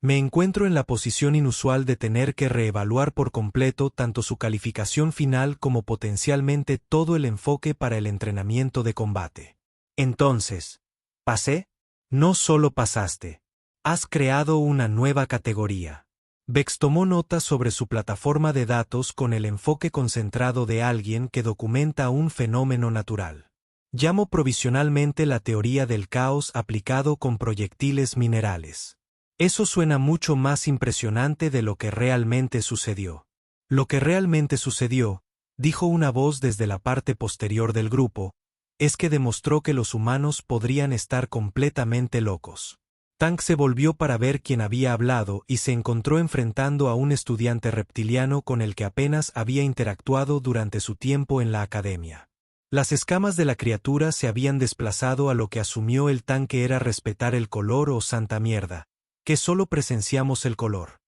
Me encuentro en la posición inusual de tener que reevaluar por completo tanto su calificación final como potencialmente todo el enfoque para el entrenamiento de combate. Entonces, ¿pasé? No solo pasaste. Has creado una nueva categoría. Vex tomó nota sobre su plataforma de datos con el enfoque concentrado de alguien que documenta un fenómeno natural. Llamo provisionalmente la teoría del caos aplicado con proyectiles minerales. Eso suena mucho más impresionante de lo que realmente sucedió. Lo que realmente sucedió, dijo una voz desde la parte posterior del grupo, es que demostró que los humanos podrían estar completamente locos. Tank se volvió para ver quién había hablado y se encontró enfrentando a un estudiante reptiliano con el que apenas había interactuado durante su tiempo en la academia. Las escamas de la criatura se habían desplazado a lo que asumió el tanque era respetar el color o santa mierda, que solo presenciamos el color.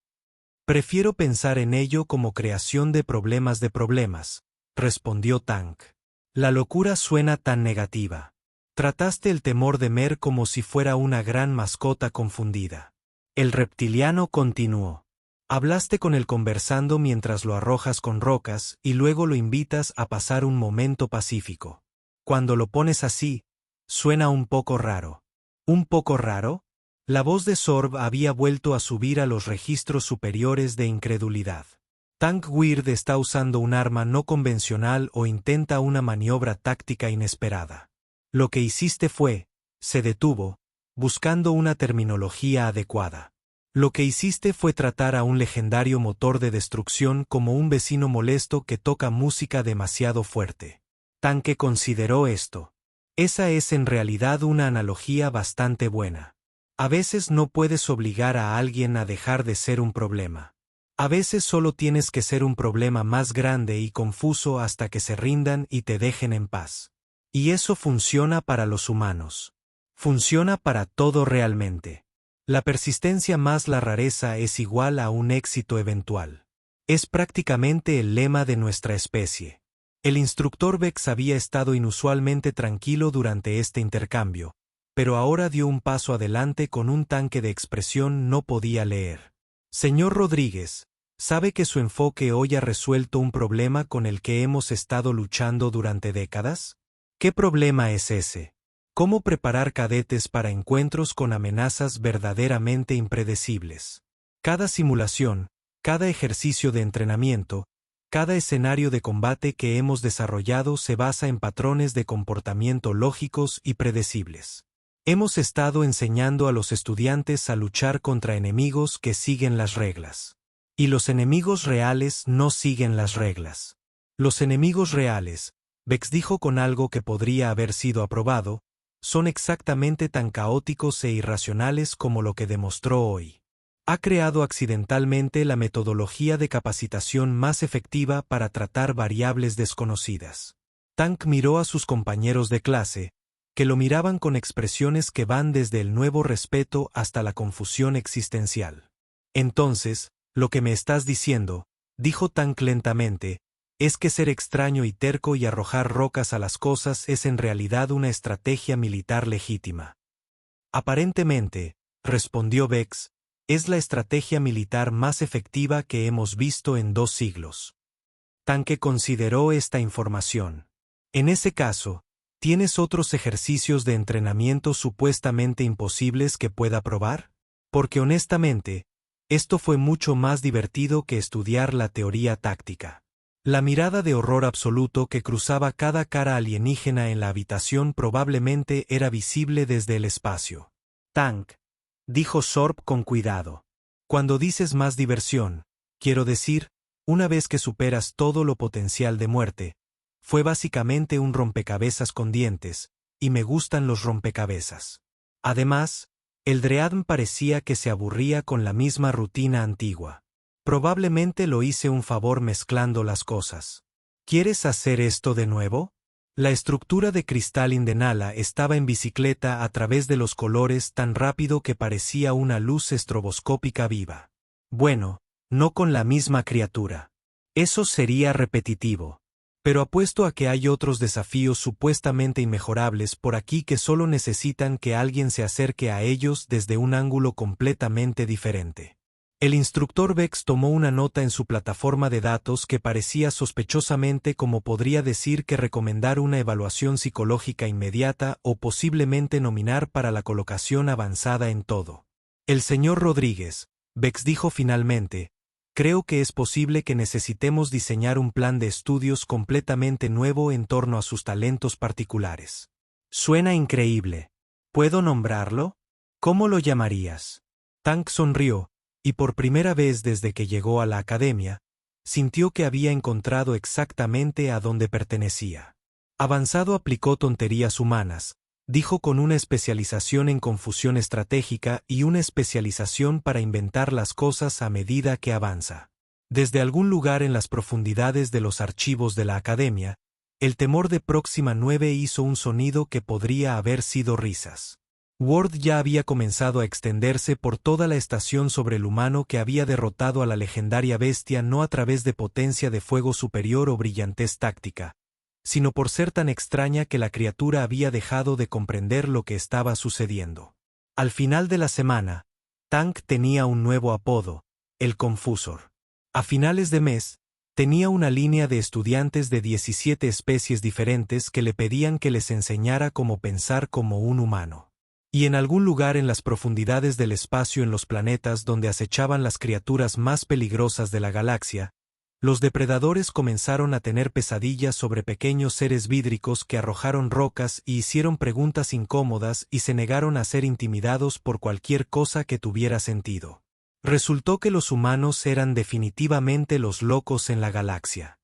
Prefiero pensar en ello como creación de problemas, respondió Tank. La locura suena tan negativa. Trataste el temor de Mer como si fuera una gran mascota confundida. El reptiliano continuó. Hablaste con él conversando mientras lo arrojas con rocas y luego lo invitas a pasar un momento pacífico. Cuando lo pones así, suena un poco raro. ¿Un poco raro? La voz de Sorb había vuelto a subir a los registros superiores de incredulidad. Tank Weird está usando un arma no convencional o intenta una maniobra táctica inesperada. Lo que hiciste fue, se detuvo, buscando una terminología adecuada. Lo que hiciste fue tratar a un legendario motor de destrucción como un vecino molesto que toca música demasiado fuerte. Tanque consideró esto. Esa es en realidad una analogía bastante buena. A veces no puedes obligar a alguien a dejar de ser un problema. A veces solo tienes que ser un problema más grande y confuso hasta que se rindan y te dejen en paz. Y eso funciona para los humanos. Funciona para todo realmente. La persistencia más la rareza es igual a un éxito eventual. Es prácticamente el lema de nuestra especie. El instructor Vex había estado inusualmente tranquilo durante este intercambio, pero ahora dio un paso adelante con un tanque de expresión no podía leer. Señor Rodríguez, ¿sabe que su enfoque hoy ha resuelto un problema con el que hemos estado luchando durante décadas? ¿Qué problema es ese? ¿Cómo preparar cadetes para encuentros con amenazas verdaderamente impredecibles? Cada simulación, cada ejercicio de entrenamiento, cada escenario de combate que hemos desarrollado se basa en patrones de comportamiento lógicos y predecibles. Hemos estado enseñando a los estudiantes a luchar contra enemigos que siguen las reglas. Y los enemigos reales no siguen las reglas. Los enemigos reales, Vex dijo con algo que podría haber sido aprobado, son exactamente tan caóticos e irracionales como lo que demostró hoy. Ha creado accidentalmente la metodología de capacitación más efectiva para tratar variables desconocidas. Tank miró a sus compañeros de clase, que lo miraban con expresiones que van desde el nuevo respeto hasta la confusión existencial. Entonces, lo que me estás diciendo, dijo Tank lentamente, es que ser extraño y terco y arrojar rocas a las cosas es en realidad una estrategia militar legítima. Aparentemente, respondió Vex, es la estrategia militar más efectiva que hemos visto en 2 siglos. Tank consideró esta información. En ese caso, ¿tienes otros ejercicios de entrenamiento supuestamente imposibles que pueda probar? Porque honestamente, esto fue mucho más divertido que estudiar la teoría táctica. La mirada de horror absoluto que cruzaba cada cara alienígena en la habitación probablemente era visible desde el espacio. Tank, dijo Sorb con cuidado. Cuando dices más diversión, quiero decir, una vez que superas todo lo potencial de muerte, fue básicamente un rompecabezas con dientes, y me gustan los rompecabezas. Además, el Dreadm parecía que se aburría con la misma rutina antigua. Probablemente lo hice un favor mezclando las cosas. ¿Quieres hacer esto de nuevo? La estructura de cristal Indenala estaba en bicicleta a través de los colores tan rápido que parecía una luz estroboscópica viva. Bueno, no con la misma criatura. Eso sería repetitivo. Pero apuesto a que hay otros desafíos supuestamente inmejorables por aquí que solo necesitan que alguien se acerque a ellos desde un ángulo completamente diferente. El instructor Vex tomó una nota en su plataforma de datos que parecía sospechosamente como podría decir que recomendar una evaluación psicológica inmediata o posiblemente nominar para la colocación avanzada en todo. El señor Rodríguez, Vex dijo finalmente, creo que es posible que necesitemos diseñar un plan de estudios completamente nuevo en torno a sus talentos particulares. Suena increíble. ¿Puedo nombrarlo? ¿Cómo lo llamarías? Tank sonrió, y por primera vez desde que llegó a la academia, sintió que había encontrado exactamente a dónde pertenecía. Avanzado aplicó tonterías humanas, dijo con una especialización en confusión estratégica y una especialización para inventar las cosas a medida que avanza. Desde algún lugar en las profundidades de los archivos de la academia, el temor de Próxima 9 hizo un sonido que podría haber sido risas. Word ya había comenzado a extenderse por toda la estación sobre el humano que había derrotado a la legendaria bestia no a través de potencia de fuego superior o brillantez táctica, sino por ser tan extraña que la criatura había dejado de comprender lo que estaba sucediendo. Al final de la semana, Tank tenía un nuevo apodo, el Confusor. A finales de mes, tenía una línea de estudiantes de 17 especies diferentes que le pedían que les enseñara cómo pensar como un humano. Y en algún lugar en las profundidades del espacio en los planetas donde acechaban las criaturas más peligrosas de la galaxia, los depredadores comenzaron a tener pesadillas sobre pequeños seres vídricos que arrojaron rocas y hicieron preguntas incómodas y se negaron a ser intimidados por cualquier cosa que tuviera sentido. Resultó que los humanos eran definitivamente los locos en la galaxia.